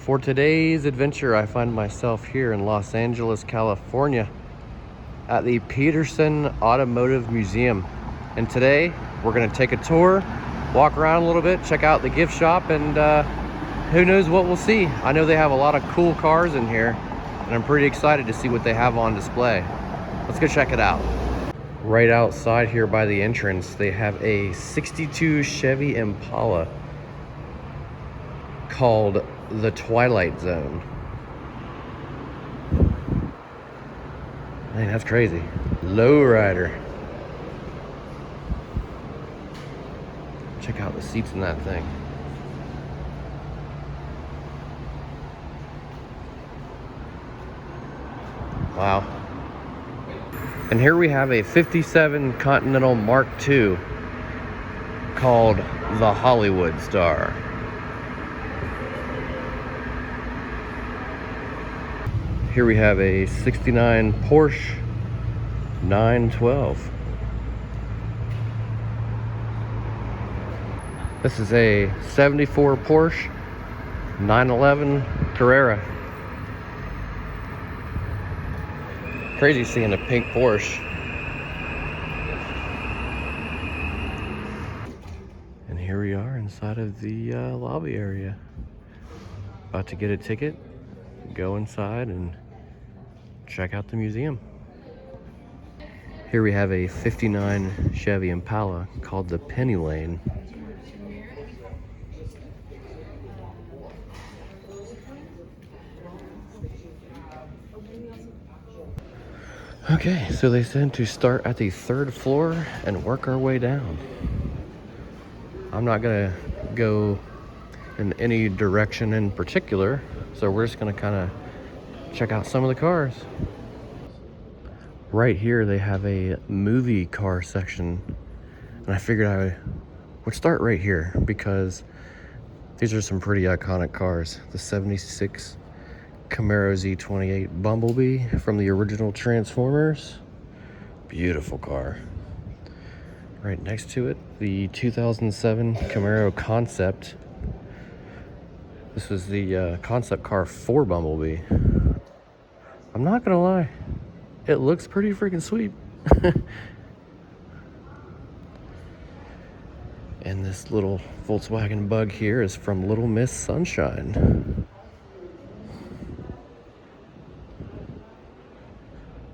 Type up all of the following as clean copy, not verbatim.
for today's adventure, I find myself here in Los Angeles, California at the Petersen Automotive Museum. And today we're gonna take a tour, walk around a little bit, check out the gift shop, and who knows what we'll see. I know they have a lot of cool cars in here, and I'm pretty excited to see what they have on display. Let's go check it out. Right outside here by the entrance, they have a 62 Chevy Impala called the Twilight Zone. Man, that's crazy. Lowrider. Check out the seats in that thing. Wow. And here we have a 57 Continental Mark II called the Hollywood Star. Here we have a 69 Porsche 912. This is a 74 Porsche 911 Carrera. Crazy seeing a pink Porsche. And here we are inside of the lobby area. About to get a ticket, go inside and check out the museum. Here we have a 59 Chevy Impala called the Penny Lane. Okay, so they said to start at the 3rd floor and work our way down. I'm not gonna go in any direction in particular, so we're just gonna kind of check out some of the cars. Right here they have a movie car section, and I figured I would start right here because these are some pretty iconic cars. The 76 Camaro Z28 Bumblebee from the original Transformers. Beautiful car. Right next to it, the 2007 Camaro Concept. This was the concept car for Bumblebee. I'm not gonna lie, it looks pretty freaking sweet. And this little Volkswagen Bug here is from Little Miss Sunshine.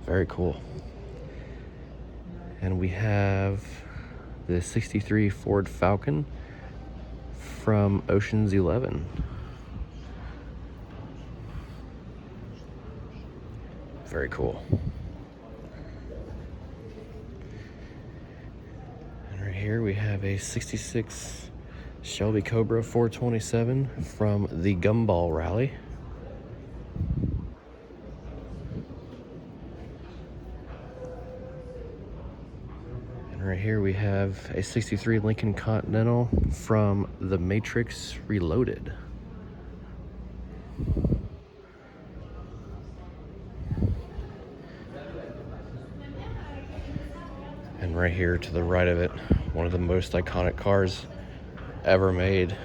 Very cool. And we have the 63 Ford Falcon from Ocean's 11. Very cool. And right here we have a 66 Shelby Cobra 427 from the Gumball Rally. Right here we have a 63 Lincoln Continental from The Matrix Reloaded. And right here to the right of it, one of the most iconic cars ever made.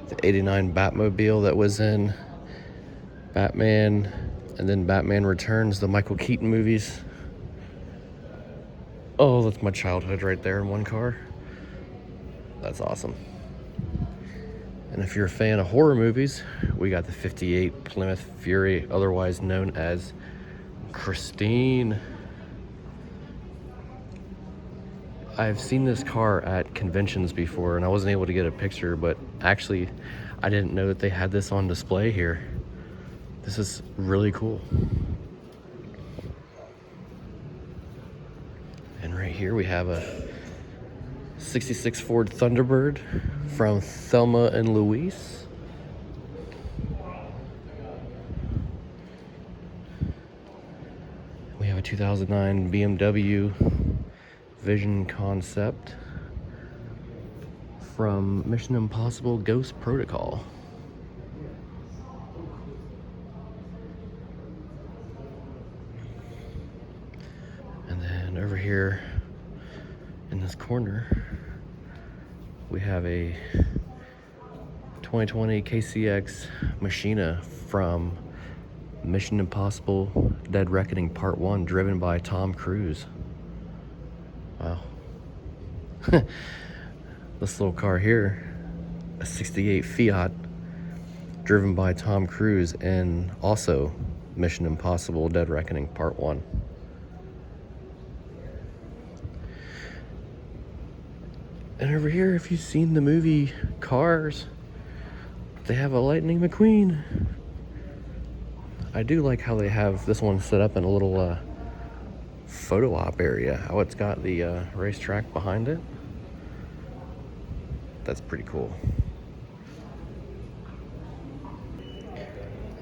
The 89 Batmobile that was in Batman and then Batman Returns, the Michael Keaton movies. Oh, that's my childhood right there in one car. That's awesome. And if you're a fan of horror movies, we got the 58 Plymouth Fury, otherwise known as Christine. I've seen this car at conventions before, and I wasn't able to get a picture, but actually, I didn't know that they had this on display here. This is really cool. And right here we have a 66 Ford Thunderbird from Thelma and Louise. We have a 2009 BMW Vision Concept from Mission Impossible Ghost Protocol. And then over here in this corner, we have a 2020 KCX Machina from Mission Impossible Dead Reckoning Part 1, driven by Tom Cruise. Wow. This little car here, a 68 Fiat, driven by Tom Cruise in also Mission Impossible Dead Reckoning Part 1. And over here, if you've seen the movie Cars, they have a Lightning McQueen. I do like how they have this one set up in a little photo op area. How it's got the racetrack behind it. That's pretty cool.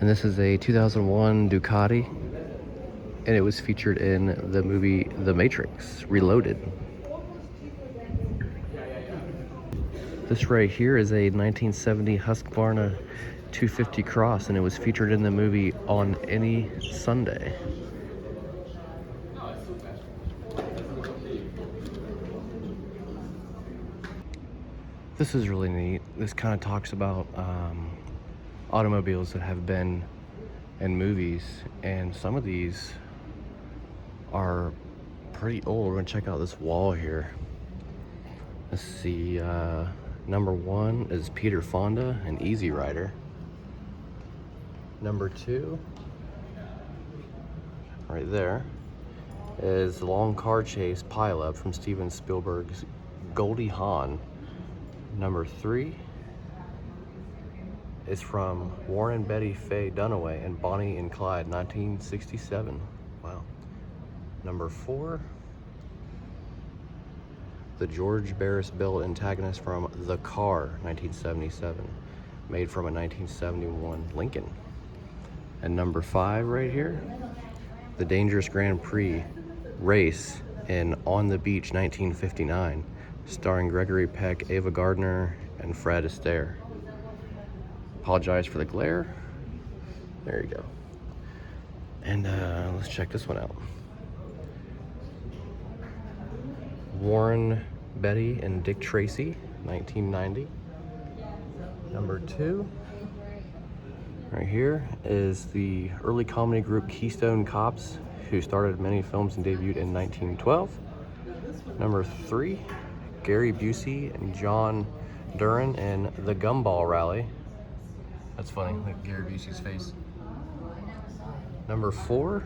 And this is a 2001 Ducati, and it was featured in the movie The Matrix Reloaded. This right here is a 1970 Husqvarna 250 Cross, and it was featured in the movie On Any Sunday. This is really neat. This kind of talks about automobiles that have been in movies, and some of these are pretty old. We're gonna check out this wall here. Let's see, number 1 is Peter Fonda and Easy Rider. Number 2, right there, is the Long Car Chase Pileup from Steven Spielberg's Goldie Hawn. Number 3 is from Warren Betty Faye Dunaway and Bonnie and Clyde, 1967. Wow. Number 4, the George Barris Bill antagonist from The Car, 1977, made from a 1971 Lincoln. And number 5 right here, the Dangerous Grand Prix race in On the Beach, 1959, starring Gregory Peck, Ava Gardner, and Fred Astaire. Apologize for the glare. There you go. And let's check this one out. Warren Betty and Dick Tracy, 1990. Number 2, right here, is the early comedy group Keystone Cops, who started many films and debuted in 1912. Number 3, Gary Busey and John Duran in The Gumball Rally. That's funny, like Gary Busey's face. Number 4,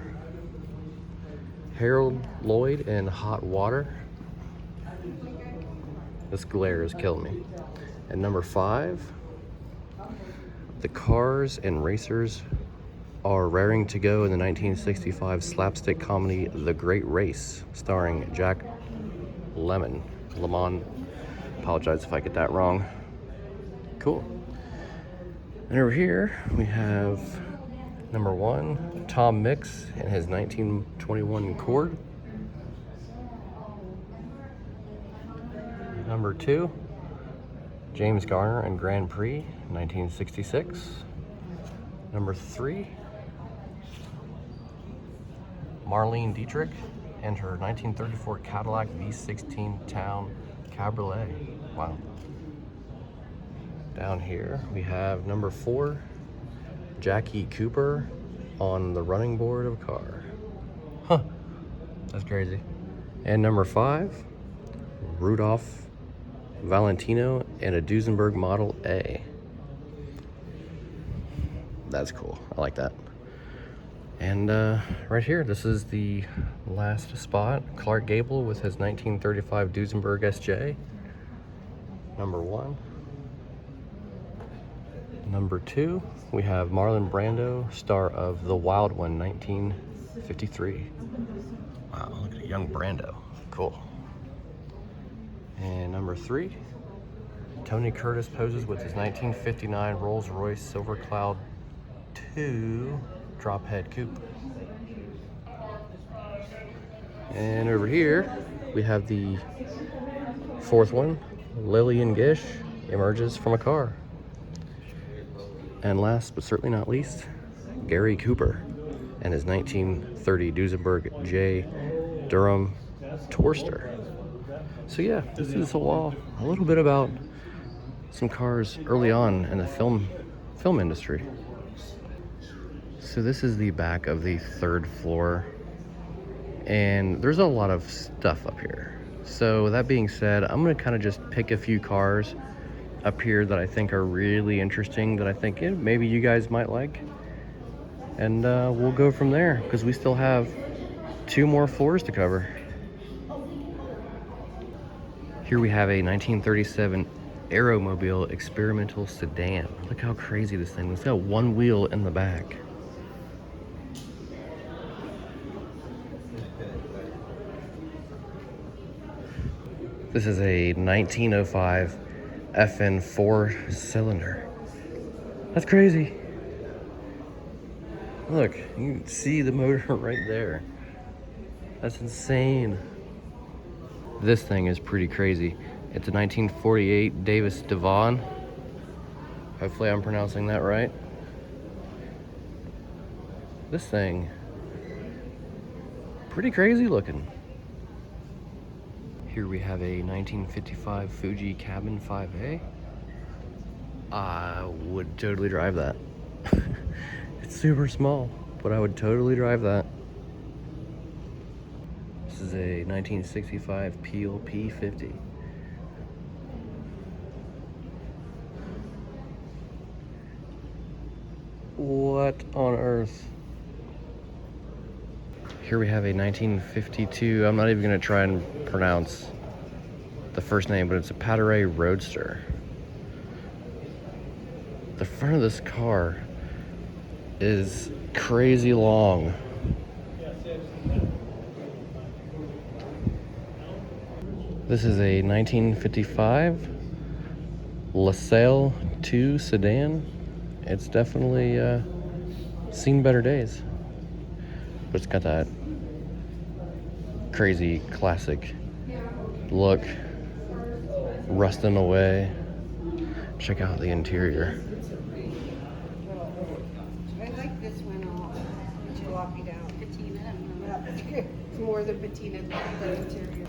Harold Lloyd in Hot Water. This glare is killing me. And number 5, the Cars and Racers are raring to go in the 1965 slapstick comedy The Great Race, starring Jack Lemmon. Apologize if I get that wrong. Cool. And over here we have number 1, Tom Mix and his 1921 Accord. Number 2, James Garner and Grand Prix, 1966. Number 3, Marlene Dietrich and her 1934 Cadillac V16 Town Cabriolet. Wow. Down here we have number 4, Jackie Cooper on the running board of a car. Huh, that's crazy. And number 5, Rudolph Valentino and a Duesenberg Model A. That's cool. I like that. And right here, this is the last spot. Clark Gable with his 1935 Duesenberg SJ. Number 1. Number 2, we have Marlon Brando, star of The Wild One, 1953. Wow, look at a young Brando. Cool. And number 3, Tony Curtis poses with his 1959 Rolls-Royce Silver Cloud 2 drop head coupe. And over here, we have the 4th one, Lillian Gish emerges from a car. And last but certainly not least, Gary Cooper and his 1930 Duesenberg J. Durham Tourster. So yeah, this is a little bit about some cars early on in the film industry. So this is the back of the third floor, and there's a lot of stuff up here. So with that being said, I'm gonna kind of just pick a few cars up here that I think are really interesting, that I think maybe you guys might like, and we'll go from there because we still have 2 more floors to cover. Here we have a 1937 Aeromobile experimental sedan. Look how crazy this thing is. It's got 1 wheel in the back. This is a 1905 FN 4-cylinder. That's crazy. Look, you can see the motor right there. That's insane. This thing is pretty crazy. It's a 1948 Davis Devon. Hopefully I'm pronouncing that right. This thing, pretty crazy looking. Here we have a 1955 Fuji Cabin 5A. I would totally drive that. It's super small, but I would totally drive that. This is a 1965 Peel P50. What on earth? Here we have a 1952, I'm not even gonna try and pronounce the first name, but it's a Pateray Roadster. The front of this car is crazy long. This is a 1955 LaSalle 2 sedan. It's definitely seen better days. But it's got that crazy classic look, rusting away. Check out the interior. I like this one jalopy down. Patina. It's more than patina, the interior.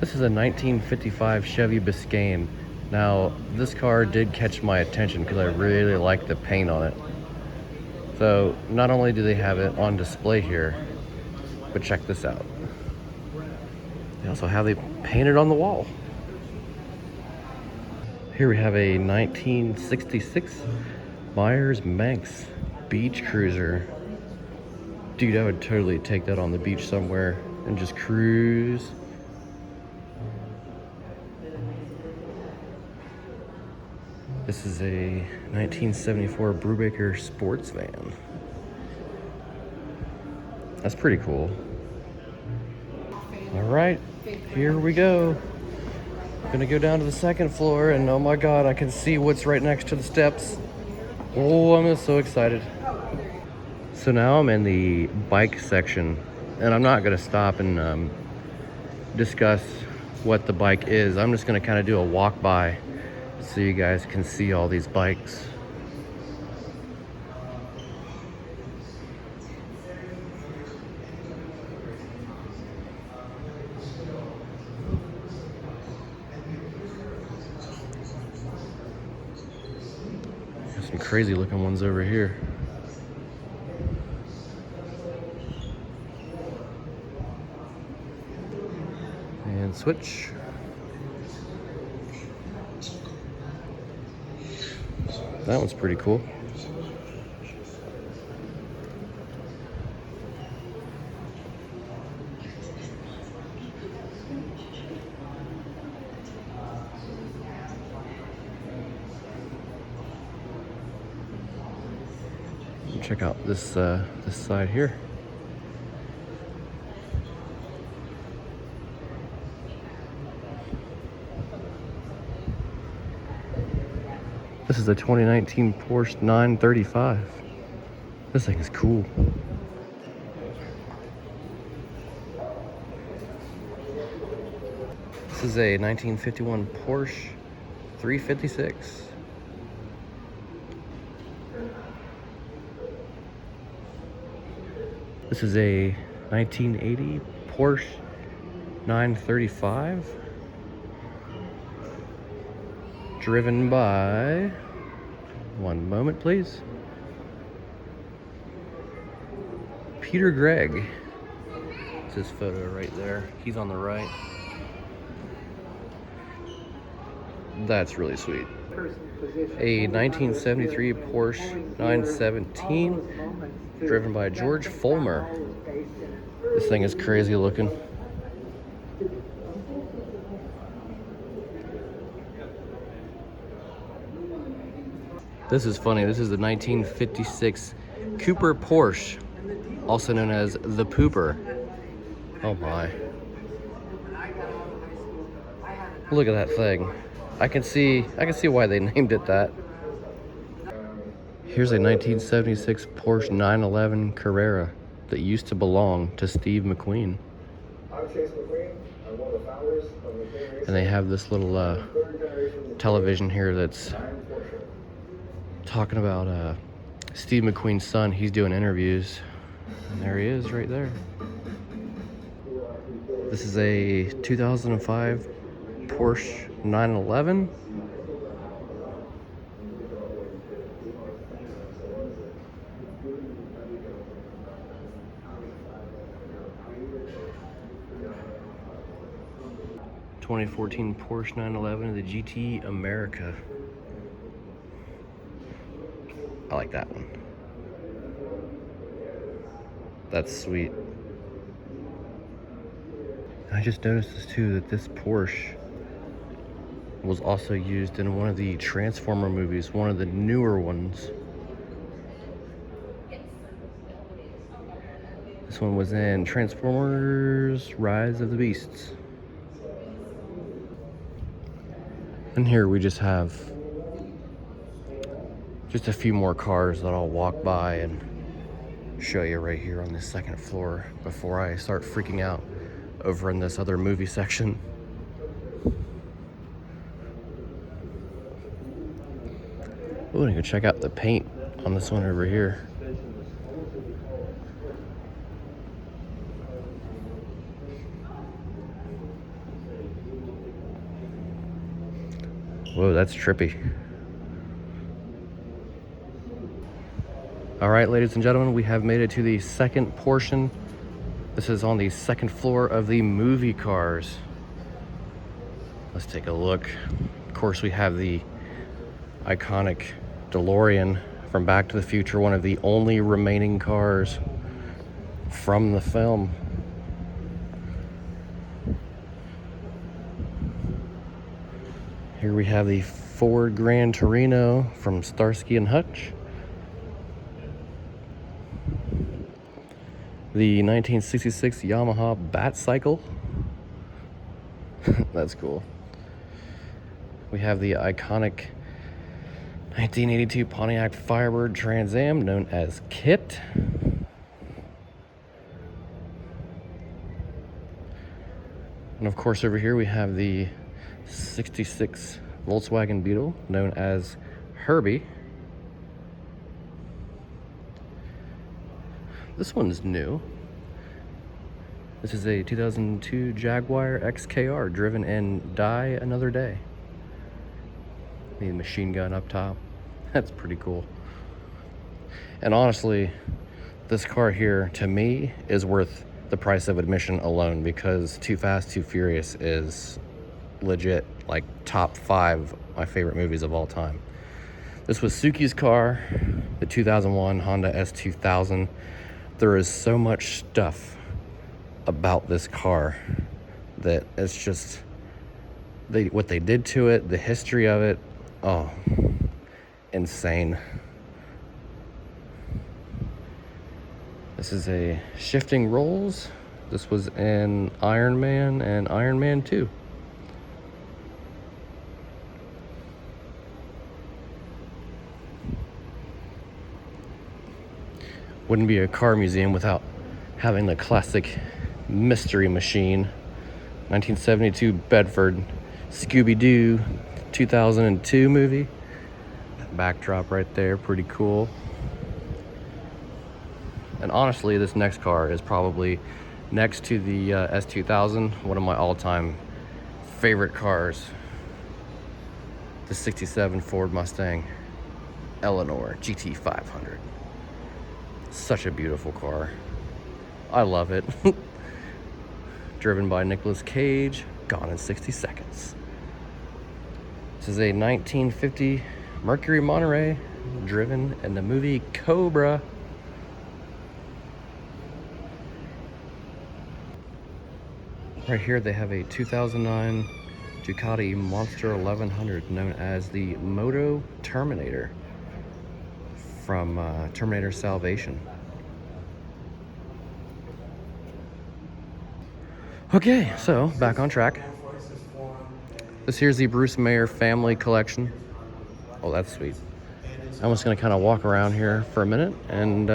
This is a 1955 Chevy Biscayne. Now, this car did catch my attention because I really like the paint on it. So, not only do they have it on display here, but check this out. They also have it painted on the wall. Here we have a 1966 Myers Manx Beach Cruiser. Dude, I would totally take that on the beach somewhere and just cruise. This is a 1974 Brubaker sports van. That's pretty cool. All right, here we go. Gonna go down to the second floor, and oh my God, I can see what's right next to the steps. Oh, I'm so excited. So now I'm in the bike section, and I'm not gonna stop and discuss what the bike is. I'm just gonna kind of do a walk by so you guys can see all these bikes. There's some crazy looking ones over here. And switch. That one's pretty cool. Check out this this side here. This is a 2019 Porsche 935. This thing is cool. This is a 1951 Porsche 356. This is a 1980 Porsche 935. driven by, one moment please, Peter Gregg. It's his photo right there. He's on the right. That's really sweet. A 1973 Porsche 917 driven by George Fulmer. This thing is crazy looking. This is funny. This is the 1956 Cooper Porsche, also known as the Pooper. Oh my. Look at that thing. I can see why they named it that. Here's a 1976 Porsche 911 Carrera that used to belong to Steve McQueen. And they have this little television here that's talking about Steve McQueen's son. He's doing interviews. And there he is right there. This is a 2005 Porsche 911. (2014) Porsche 911, the GT America. I like that one. That's sweet. I just noticed this too, that this Porsche was also used in one of the Transformer movies, one of the newer ones. This one was in Transformers Rise of the Beasts. And here we just have just a few more cars that I'll walk by and show you right here on this second floor before I start freaking out over in this other movie section. Oh, and you can check out the paint on this one over here. Whoa, that's trippy. All right, ladies and gentlemen, we have made it to the second portion. This is on the second floor of the movie cars. Let's take a look. Of course, we have the iconic DeLorean from Back to the Future, one of the only remaining cars from the film. Here we have the Ford Gran Torino from Starsky and Hutch. The 1966 Yamaha Bat Cycle. That's cool. We have the iconic 1982 Pontiac Firebird Trans Am, known as KIT. And of course, over here we have the 66 Volkswagen Beetle, known as Herbie. This one's new. This is a 2002 Jaguar XKR, driven in Die Another Day. The machine gun up top. That's pretty cool. And honestly, this car here, to me, is worth the price of admission alone, because Too Fast, Too Furious is legit, like top 5 my favorite movies of all time. This was Suki's car, the 2001 Honda S2000. There is so much stuff about this car that it's just, what they did to it, the history of it, oh, insane. This is a shifting rolls. This was in Iron Man and Iron Man 2. Wouldn't be a car museum without having the classic Mystery Machine, 1972 Bedford, Scooby-Doo, 2002 movie. Backdrop right there, pretty cool. And honestly, this next car is probably, next to the S2000, one of my all-time favorite cars. the 67 Ford Mustang Eleanor GT 500. Such a beautiful car. I love it. Driven by Nicolas Cage, gone in 60 seconds. This is a 1950 Mercury Monterey, driven in the movie Cobra. Right here they have a 2009 Ducati Monster 1100 known as the Moto Terminator from Terminator Salvation. Okay, so back on track. This here's the Bruce Mayer family collection. Oh, that's sweet. I'm just gonna kind of walk around here for a minute and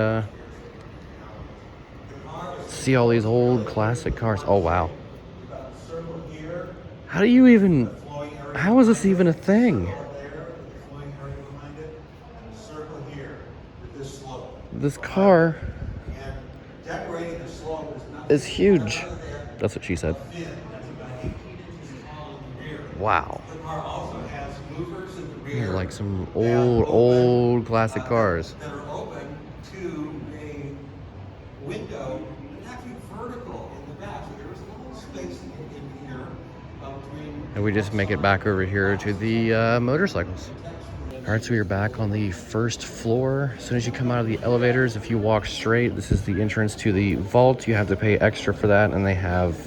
see all these old classic cars. Oh, wow. How do you even, how is this even a thing? This car is huge. That's what she said. Wow. These are like some old classic cars. That are open to a window and actually vertical in the back. So there's a little space in here between. And we just make it back over here to the motorcycles. All right, so we're back on the first floor. As soon as you come out of the elevators, if you walk straight, this is the entrance to the vault. You have to pay extra for that, and they have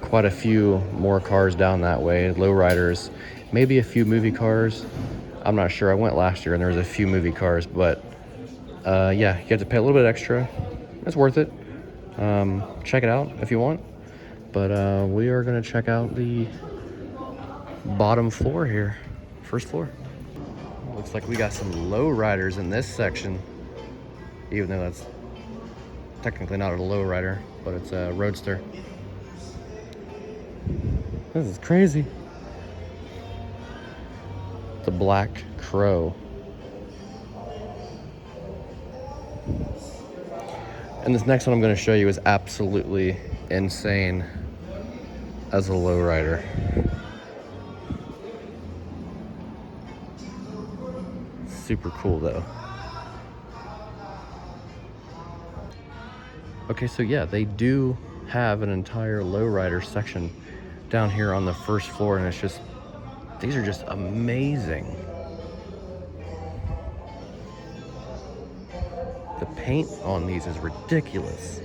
quite a few more cars down that way. Lowriders, maybe a few movie cars. I'm not sure. I went last year and there was a few movie cars, but yeah, you have to pay a little bit extra. It's worth it. Check it out if you want. But we are gonna check out the bottom floor here, first floor. Looks like we got some lowriders in this section, even though that's technically not a lowrider, but it's a roadster. This is crazy. The Black Crow. And this next one I'm going to show you is absolutely insane as a lowrider. Super cool though. Okay, so yeah, they do have an entire lowrider section down here on the first floor, and it's just, these are just amazing. The paint on these is ridiculous.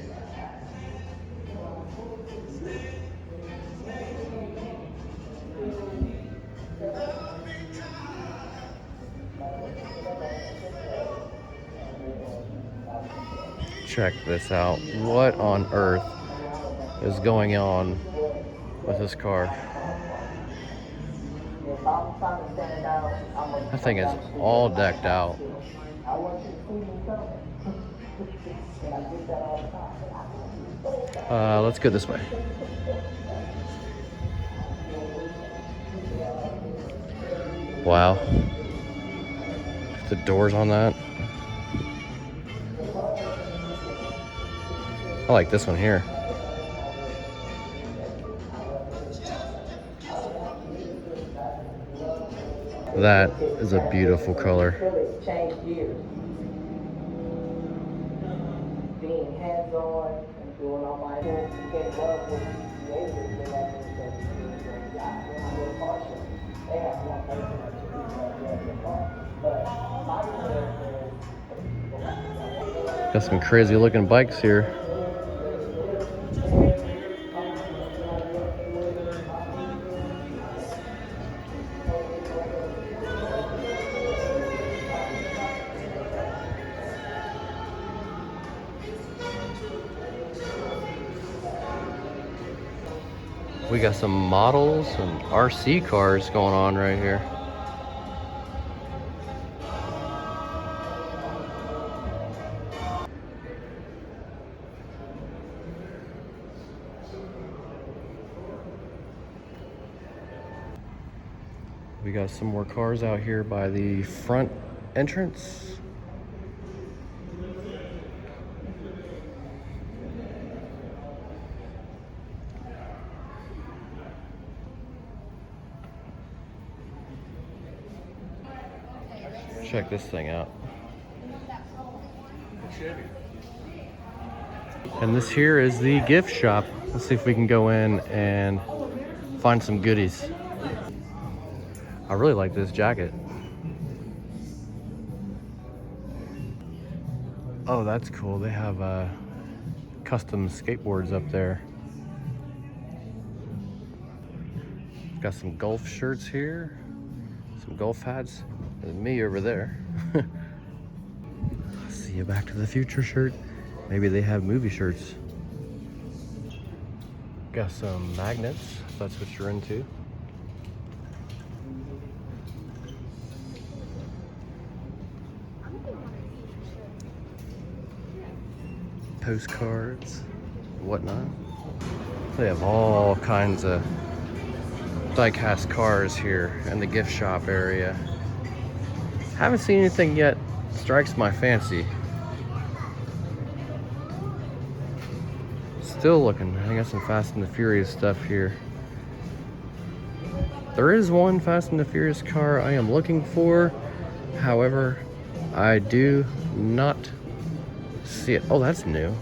Check this out. What on earth is going on with this car? That thing is all decked out. Let's go this way. Wow. The doors on that. I like this one here. That is a beautiful color. Being hands-on and doing all my things to get love with they have one person but Got some crazy looking bikes here. We got some models and RC cars going on right here. We got some more cars out here by the front entrance. check this thing out. And this here is the gift shop. Let's see if we can go in and find some goodies. I really like this jacket. Oh, that's cool. They have custom skateboards up there. Got some golf shirts here, some golf hats, and me over there. See a Back to the Future shirt. Maybe they have movie shirts. Got some magnets, if that's what you're into. Postcards, whatnot. They have all kinds of die-cast cars here in the gift shop area. Haven't seen anything yet. Strikes my fancy. Still looking. I got some Fast and the Furious stuff here. There is one Fast and the Furious car I am looking for. However, I do not see it. Oh, that's new.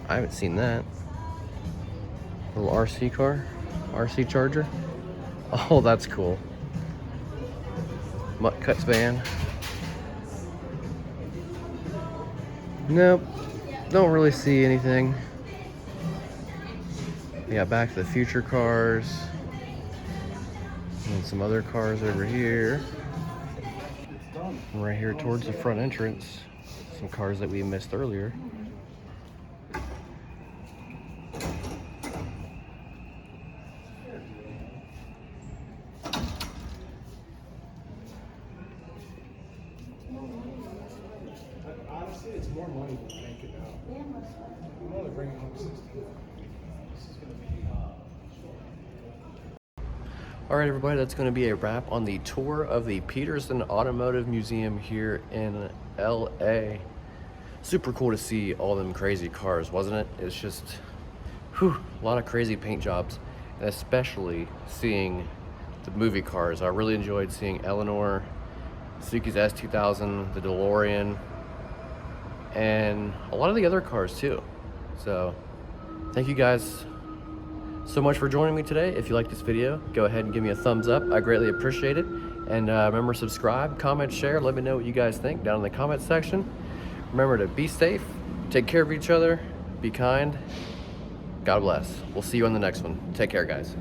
I haven't seen that. Little RC car, RC Charger. Oh, that's cool. Mutt Cuts van. Nope, don't really see anything. We got Back to the Future cars. And some other cars over here. And right here towards the front entrance, some cars that we missed earlier. Honestly, it's more money than you make it out. I'm only bringing home 60. This is going to be. All right, everybody, that's going to be a wrap on the tour of the Petersen Automotive Museum here in LA. Super cool to see all them crazy cars, wasn't it? It's just, whew, a lot of crazy paint jobs, and especially seeing the movie cars. I really enjoyed seeing Eleanor, Suzuki's S2000, the DeLorean, and a lot of the other cars too. So thank you guys so much for joining me today. If you like this video, go ahead and give me a thumbs up. I greatly appreciate it. And remember, subscribe, comment, share. Let me know what you guys think down in the comment section. Remember to be safe, take care of each other, be kind. God bless. We'll see you on the next one. Take care, guys.